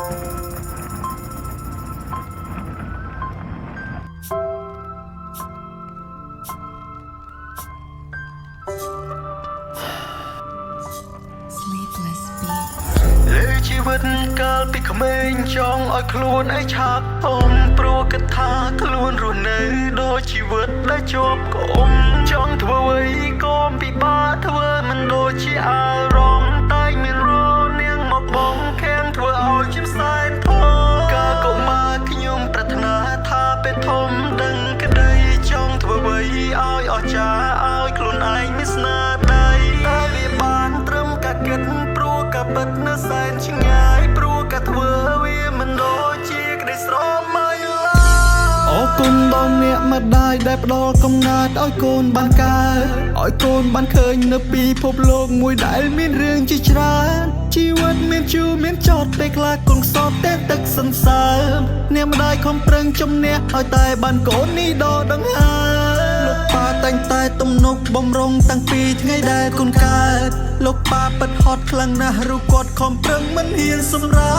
លើជីវិតកាលពីក្មេងចង់ឲ្យខ្លួនឯងឆាប់អមព្រោះគិតថាខ្លួនរស់នៅដូចជីវិតដែលជាប់កុំចង់ធ្វើអ្វីក៏ពិបាកធ្វើមិនដូចជាអារម្មណ៍តែមានរនាងមកបងខាំងធ្វើឲ្យខ្ញុំសែនធំកាលកុមារខ្ញុំប្រាថ្នាថាពេលធំដឹងក្តីចង់ធ្វើអ្វីឲ្យអស្ចារ្យឲ្យខ្លួនឯងមានស្នាដៃតែវាបានត្រឹមការគិតព្រោះការពិតនៅសែនឆ្ងាយព្រោះការធ្វើវាមិនដូចជាក្តីស្រមៃឡើយអរគុណដល់អ្នកម្ដាយដែលផ្ដល់កំណើតឲ្យកូនបានកើតឲ្យកូនបានឃើញនៅពិភពលោកមួយដែលមានរឿងជាច្រើនជីវិតមានជូរមានចត់តែខ្លះកូនខ្សត់តែទឹកសន្សើមអ្នកម្ដាយខំប្រឹងជំនះឲ្យតែបានកូននេះដកដង្ហើមលោកប៉ាតែងតែទំនុកបំរុងតាំងពីថ្ងៃដែលកូនកើតលោកប៉ាពិតហត់ខ្លាំងណាស់រូបគាត់ខំប្រឹងមិនហ៊ានសម្រា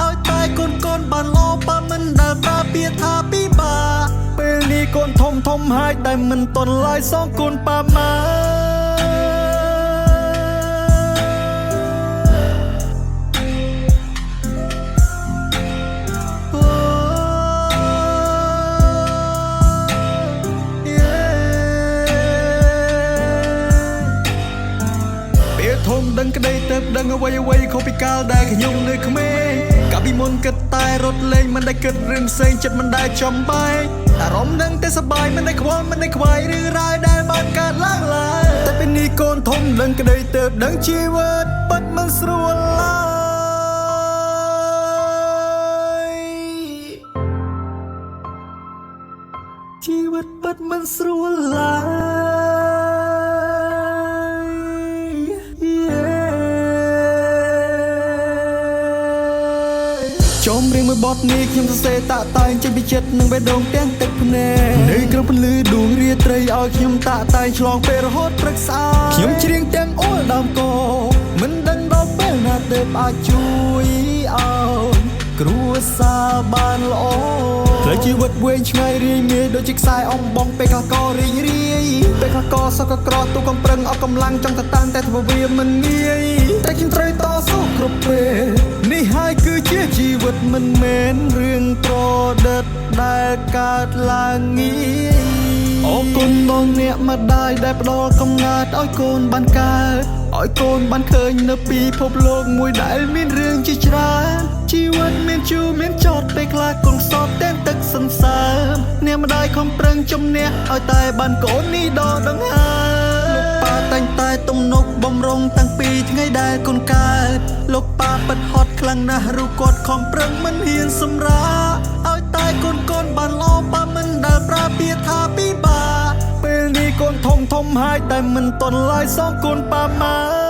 ឲ្យតែកូនបានល្អប៉ាមិនដែលប្រើពាក្យថាពិបាកពេលនេះកូនធំហើយតែមិនតន់ឡើយសងកូនប៉ាម៉ាធំដឹងក្តីទៅដឹងអ្វីខុសពីកាលដែលខ្ញុំនៅក្មេងកាលពីមុនគិតតែរត់លេងមិនដែលគិតរឿងផ្សេងចិត្តមិនដែលចំបែកអារម្មណ៍នឹងតែសប្បាយមិនដែលខ្វល់មិនដែលខ្វាយរឿងរ៉ាវដែលបានកើតឡើងឡើយតែពេលនេះកូនធំដឹងក្តីទៅដឹងជីវិតពិតមិនស្រួលឡើយជីវិតពិតមិនស្រួលឡើយចំរៀងមួយបទនេះខ្ញុំសរសេរតាក់តែងចេញពីចិត្តនឹងបេះដូងទាំងទឹកភ្នែកនៅក្នុងពន្លឺដួងរាត្រីឲ្យខ្ញុំតាក់តែងឆ្លងពេលរហូតព្រឹកស្អាតខ្ញុំច្រៀងទាំងអូលដើមកមិនដឹងដល់ពេលណាទើបអាចជួយឲ្យគ្រួសារបានល្អផ្លូវជីវិតវែងឆ្ងាយរាយមាយដូចជាខ្សែអំបងពេលខ្លះក៏រីងរាយពេលខ្លះក៏សោកក្រទូកំប្រឹងអស់កម្លាំងចង់ទៅតាំងតែធ្វើវាមិនងាយតែខ្ញុំត្រូវតស៊ូគ្រប់ពេលនេះហើយគឺជាជីវិតមិនមែនរឿងប្រឌិតដែលកើតឡើងងាយអរគុណដល់អ្នកម្ដាយដែលផ្ដល់កំណើតឲ្យកូនបានកើតឲ្យកូនបានឃើញនៅពិភពលោកមួយដែលមានរឿងជាច្រើនជីវិតមានជូរមានចត់ពេលខ្លះកូនខ្សត់តែទឹកសន្សើមអ្នកម្ដាយខំប្រឹងជំនះឲ្យតែបានកូននេះដកដង្ហើមលោកប៉ាតែងតែទំនុកបំរុងតាំងពីថ្ងៃដែលកូនកើតលោកប៉ាពិតហត់ខ្លាំងណាស់រូបគាត់ខំប្រឹងមិនហ៊ានសម្រាឲ្យតែកូនបានល្អប៉ាមិនដែលប្រើពាក្យថាពិបាកពេលនេះកូនធំហើយតែមិនតន់ឡើយសងកូនប៉ាម៉ា